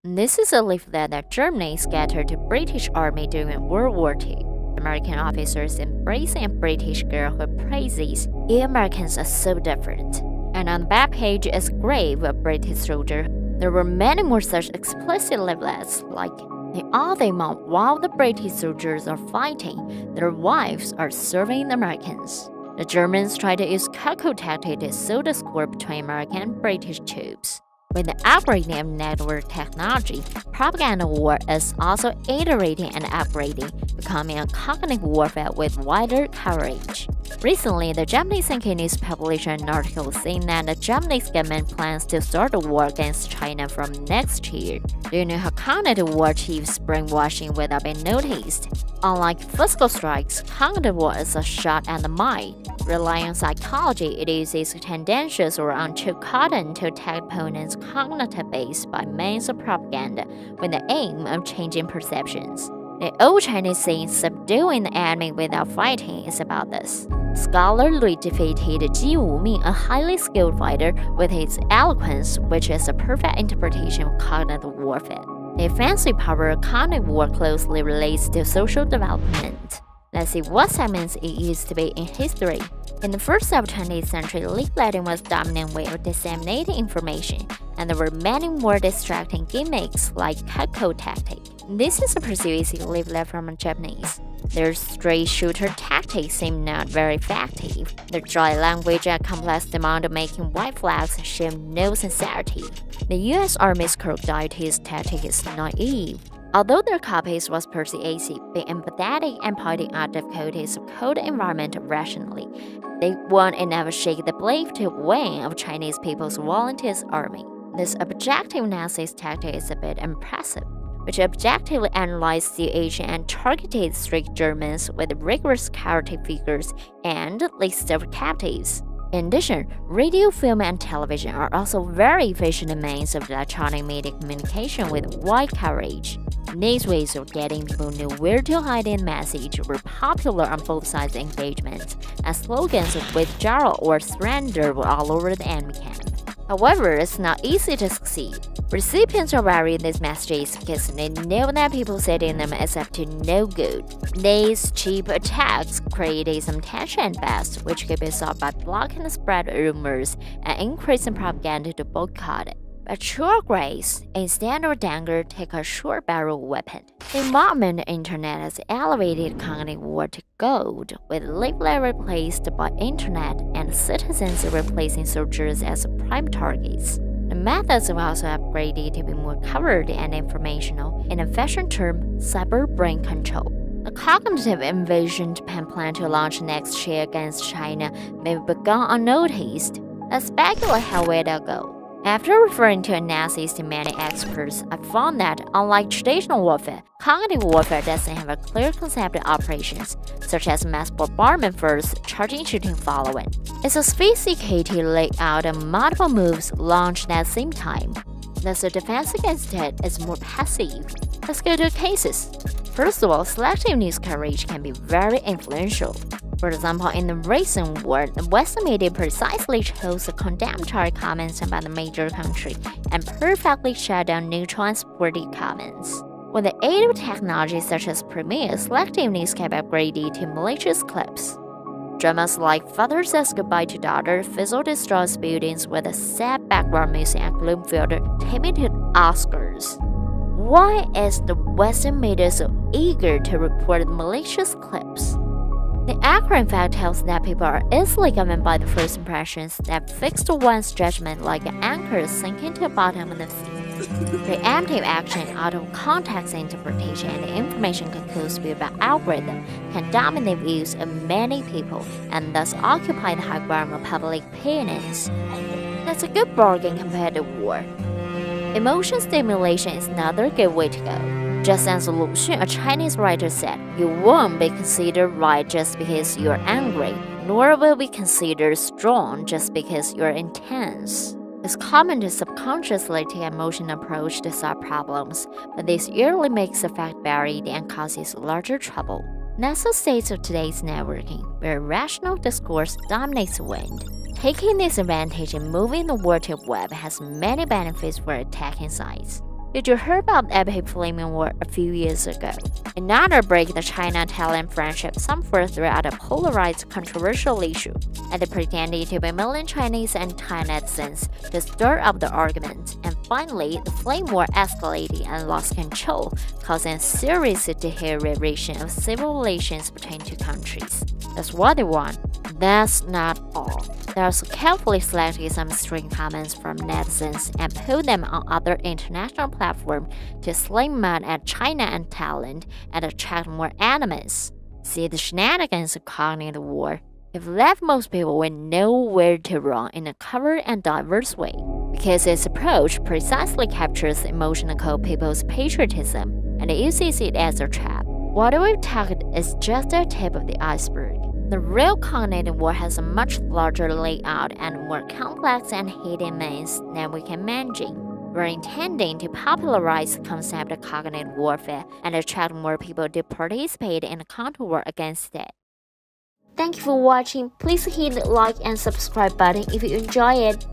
This is a leaflet that Germany scattered to British Army during World War II. American officers embracing a British girl who praises, "You Americans are so different." And on the back page is a grave of a British soldier. There were many more such explicit leaflets, like, all day long while the British soldiers are fighting, their wives are serving the Americans. The Germans tried to use cuckoo tactic to sow discord between American and British troops. With the upgrading of network technology, propaganda war is also iterating and upgrading, becoming a cognitive warfare with wider coverage. Recently, the Japanese Sankei News published an article saying that the Japanese government plans to start a war against China from next year. Do you know how cognitive war achieves brainwashing without being noticed? Unlike physical strikes, cognitive war is a shot at the mind. Relying on psychology, it uses tendentious or unchoked cotton to attack opponents' cognitive base by means of propaganda, with the aim of changing perceptions. The old Chinese saying, "Subduing the enemy without fighting," is about this. Scholar Lui defeated Ji Wuming, a highly skilled fighter, with his eloquence, which is a perfect interpretation of cognitive warfare. The offensive power of cognitive war closely relates to social development. Let's see what segments it used to be in history. In the first half of the 20th century, leafletting was the dominant way of disseminating information, and there were many more distracting gimmicks like cuckoo tactic. This is a persuasive leaflet from Japanese. Their straight shooter tactics seem not very effective. Their dry language and complex demand of making white flags show no sincerity. The US Army's crocodile teeth tactic is naive. Although their copies was persuasive, being empathetic and pointing out difficulties of cold environment rationally, they won't enough shake the belief to win of Chinese People's Volunteers Army. This objective analysis tactic is a bit impressive, which objectively analyzed the situation and targeted strict Germans with rigorous character figures and lists of captives. In addition, radio, film, and television are also very efficient means of electronic media communication with wide coverage. These ways of getting people know where to hide in message were popular on both sides of engagement, and slogans of withdraw or surrender were all over the enemy camp. However, it's not easy to succeed. Recipients are wearing these messages because they know that people sending them is up to no good. These cheap attacks created some tension at best, which could be solved by blocking the spread of rumors and increasing propaganda to boycott it. But true grace, instead of dagger, take a short barrel weapon. The modern internet has elevated cognitive war to gold, with leaflet replaced by internet and citizens replacing soldiers as prime targets. The methods have also upgraded to be more covered and informational, in a fashion term, cyber brain control. The cognitive invasion Japan planned to launch next year against China may have begun unnoticed. Let's speculate how it'll go. After referring to analysis to many experts, I found that, unlike traditional warfare, cognitive warfare doesn't have a clear concept of operations, such as mass bombardment first, charging, shooting, following. It's a sophisticated layout of multiple moves launched at the same time. Thus, the defense against it is more passive. Let's go to cases. First of all, selective news coverage can be very influential. For example, in the recent war, the Western media precisely chose the condemnatory comments about the major country and perfectly shut down neutral and sporty comments. With the aid of technology such as Premiere, selective news can be upgraded to malicious clips. Dramas like Father Says Goodbye to Daughter, Fizzle destroys buildings with a sad background music and gloom filter, taking to Oscars. Why is the Western media so eager to report malicious clips? The accurate fact tells that people are easily governed by the first impressions that fixed one's judgment like an anchor sinking to the bottom of the sea. Preemptive action, out-of-context interpretation, and information conclusive about algorithm can dominate views of many people and thus occupy the high ground of public opinions. That's a good bargain compared to war. Emotion stimulation is another good way to go. Just as Lu Xun, a Chinese writer, said, "You won't be considered right just because you're angry, nor will be considered strong just because you're intense." It's common to subconsciously take an emotional approach to solve problems, but this usually makes the fact buried and causes larger trouble. That's the state of today's networking, where rational discourse dominates the wind. Taking this advantage and moving the world to the web has many benefits for attacking sites. Did you hear about the epic flaming war a few years ago? Another break the China-Thailand friendship some further at a polarized, controversial issue, and they pretended to be million Chinese and Thai netizens to stir up the argument. And finally, the flame war escalated and lost control, causing serious deterioration of civil relations between two countries. That's what they want. That's not all. They also carefully selected some string comments from netizens and put them on other international platforms to sling mud at China and Thailand and attract more enemies. See, the shenanigans of cognitive war have left most people with nowhere to run in a clever and diverse way, because its approach precisely captures the emotional core of people's patriotism and uses it as a trap. What we've talked is just the tip of the iceberg. The real cognitive war has a much larger layout and more complex and hidden means than we can imagine. We're intending to popularize the concept of cognitive warfare and attract more people to participate in the counter war against it. Thank you for watching. Please hit the like and subscribe button if you enjoy it.